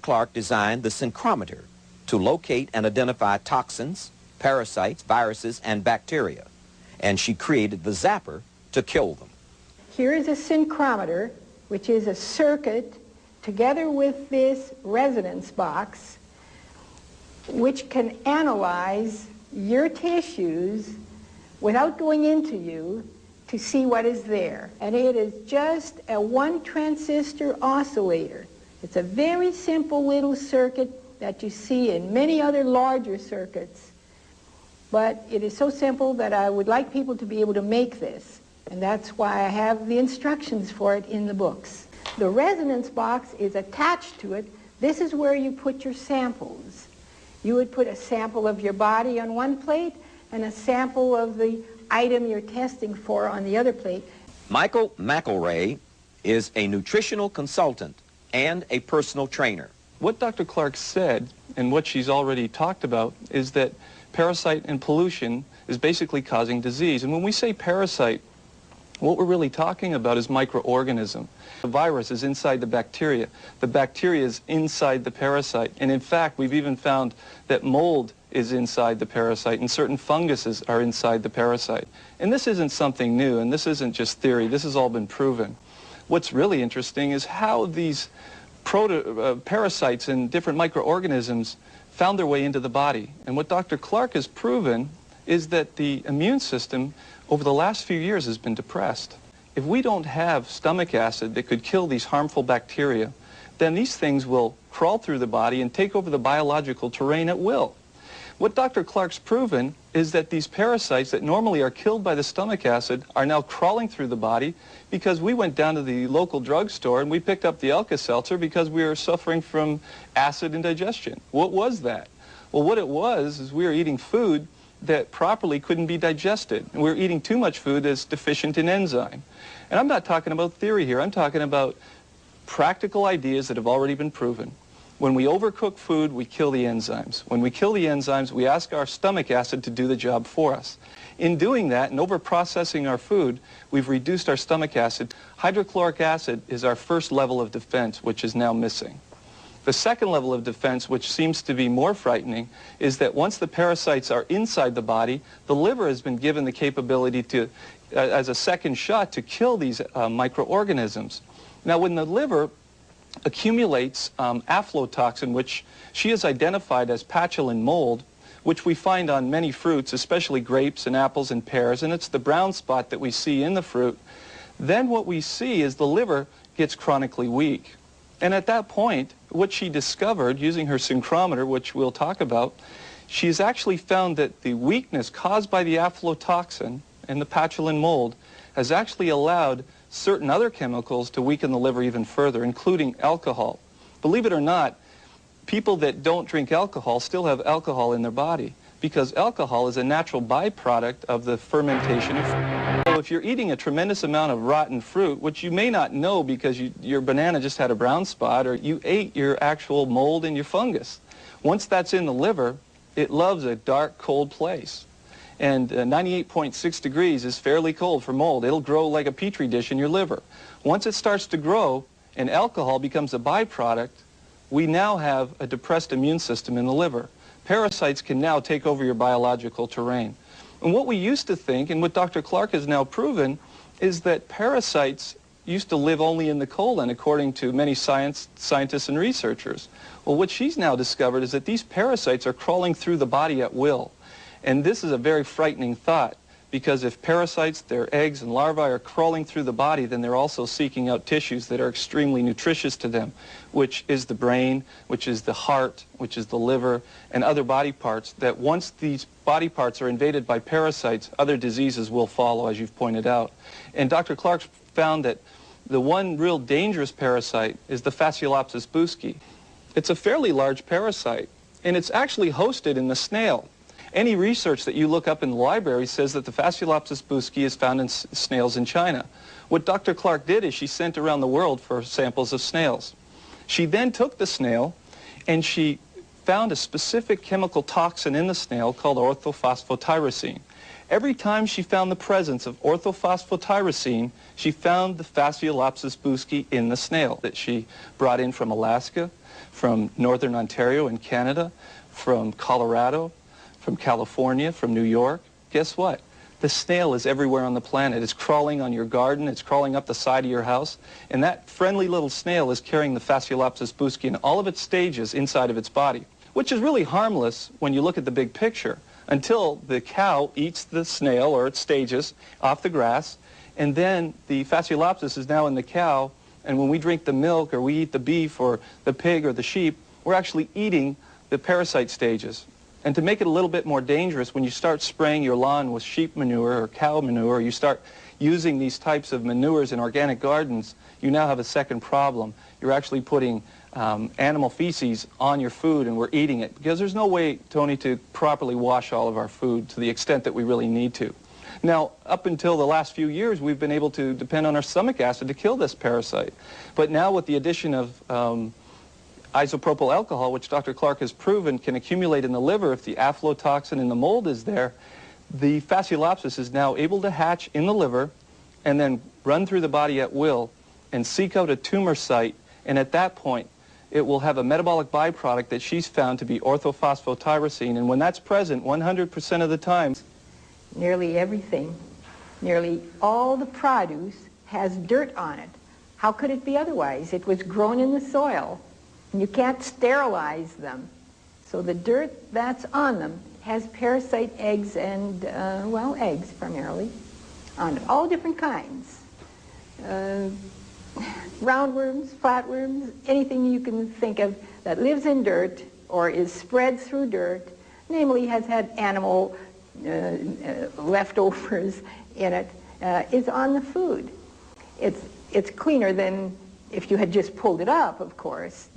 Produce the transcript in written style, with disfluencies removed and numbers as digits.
Clark designed the synchrometer to locate and identify toxins, parasites, viruses, and bacteria. And she created the zapper to kill them. Here is a synchrometer, which is a circuit together with this resonance box, which can analyze your tissues without going into you to see what is there. And it is just a one transistor oscillator. It's a very simple little circuit that you see in many other larger circuits. But it is so simple that I would like people to be able to make this. And that's why I have the instructions for it in the books. The resonance box is attached to it. This is where you put your samples. You would put a sample of your body on one plate and a sample of the item you're testing for on the other plate. Michael McElrea is a nutritional consultant and a personal trainer. What Dr. Clark said, and what she's already talked about, is that parasite and pollution is basically causing disease. And when we say parasite, what we're really talking about is microorganism. The virus is inside the bacteria. The bacteria is inside the parasite. And in fact, we've even found that mold is inside the parasite, and certain funguses are inside the parasite. And this isn't something new, and this isn't just theory. This has all been proven. What's really interesting is how these parasites and different microorganisms found their way into the body. And what Dr. Clark has proven is that the immune system over the last few years has been depressed. If we don't have stomach acid that could kill these harmful bacteria, then these things will crawl through the body and take over the biological terrain at will. What Dr. Clark's proven is that these parasites that normally are killed by the stomach acid are now crawling through the body because we went down to the local drugstore and we picked up the Alka-Seltzer because we were suffering from acid indigestion. What was that? Well, what it was is we were eating food that properly couldn't be digested. And we were eating too much food that's deficient in enzyme. And I'm not talking about theory here. I'm talking about practical ideas that have already been proven. When we overcook food, we kill the enzymes. When we kill the enzymes, we ask our stomach acid to do the job for us. In doing that and over-processing our food, we've reduced our stomach acid. Hydrochloric acid is our first level of defense, which is now missing. The second level of defense, which seems to be more frightening, is that once the parasites are inside the body, the liver has been given the capability to, as a second shot, to kill these microorganisms. Now, when the liver accumulates aflatoxin, which she has identified as patulin mold, which we find on many fruits, especially grapes and apples and pears, and it's the brown spot that we see in the fruit, then what we see is the liver gets chronically weak. And at that point, what she discovered using her synchrometer, which we'll talk about, she's actually found that the weakness caused by the aflatoxin and the patulin mold has actually allowed certain other chemicals to weaken the liver even further, including alcohol. Believe it or not, people that don't drink alcohol still have alcohol in their body because alcohol is a natural byproduct of the fermentation of fruit. So if you're eating a tremendous amount of rotten fruit, which you may not know because your banana just had a brown spot, or you ate your actual mold and your fungus, once that's in the liver, it loves a dark, cold place. And 98.6 degrees is fairly cold for mold. It'll grow like a petri dish in your liver. Once it starts to grow and alcohol becomes a byproduct, we now have a depressed immune system in the liver. Parasites can now take over your biological terrain. And what we used to think, and what Dr. Clark has now proven, is that parasites used to live only in the colon, according to many scientists and researchers. Well, what she's now discovered is that these parasites are crawling through the body at will. And this is a very frightening thought, because if parasites, their eggs and larvae, are crawling through the body, then they're also seeking out tissues that are extremely nutritious to them, which is the brain, which is the heart, which is the liver, and other body parts, that once these body parts are invaded by parasites, other diseases will follow, as you've pointed out. And Dr. Clark found that the one real dangerous parasite is the Fasciolopsis buski. It's a fairly large parasite, and it's actually hosted in the snail. Any research that you look up in the library says that the Fasciolopsis buski is found in snails in China. What Dr. Clark did is she sent around the world for samples of snails. She then took the snail and she found a specific chemical toxin in the snail called orthophosphotyrosine. Every time she found the presence of orthophosphotyrosine, she found the Fasciolopsis buski in the snail that she brought in from Alaska, from northern Ontario in Canada, from Colorado, from California, from New York. Guess what? The snail is everywhere on the planet. It's crawling on your garden, it's crawling up the side of your house, and that friendly little snail is carrying the Fasciolopsis buski in all of its stages inside of its body, which is really harmless when you look at the big picture, until the cow eats the snail or its stages off the grass, and then the Fasciolopsis is now in the cow, and when we drink the milk or we eat the beef or the pig or the sheep, we're actually eating the parasite stages. And to make it a little bit more dangerous, when you start spraying your lawn with sheep manure or cow manure, or you start using these types of manures in organic gardens, you now have a second problem. You're actually putting animal feces on your food, and we're eating it. Because there's no way, Tony, to properly wash all of our food to the extent that we really need to. Now, up until the last few years, we've been able to depend on our stomach acid to kill this parasite. But now with the addition of isopropyl alcohol, which Dr. Clark has proven can accumulate in the liver if the aflatoxin in the mold is there, the Fasciolopsis is now able to hatch in the liver and then run through the body at will and seek out a tumor site, and at that point it will have a metabolic byproduct that she's found to be orthophosphotyrosine, and when that's present 100% of the time, nearly everything, nearly all the produce has dirt on it. How could it be otherwise? It was grown in the soil. And you can't sterilize them. So the dirt that's on them has parasite eggs and, well, eggs primarily on it. All different kinds. Roundworms, flatworms, anything you can think of that lives in dirt or is spread through dirt, namely has had animal leftovers in it, is on the food. It's cleaner than if you had just pulled it up, of course.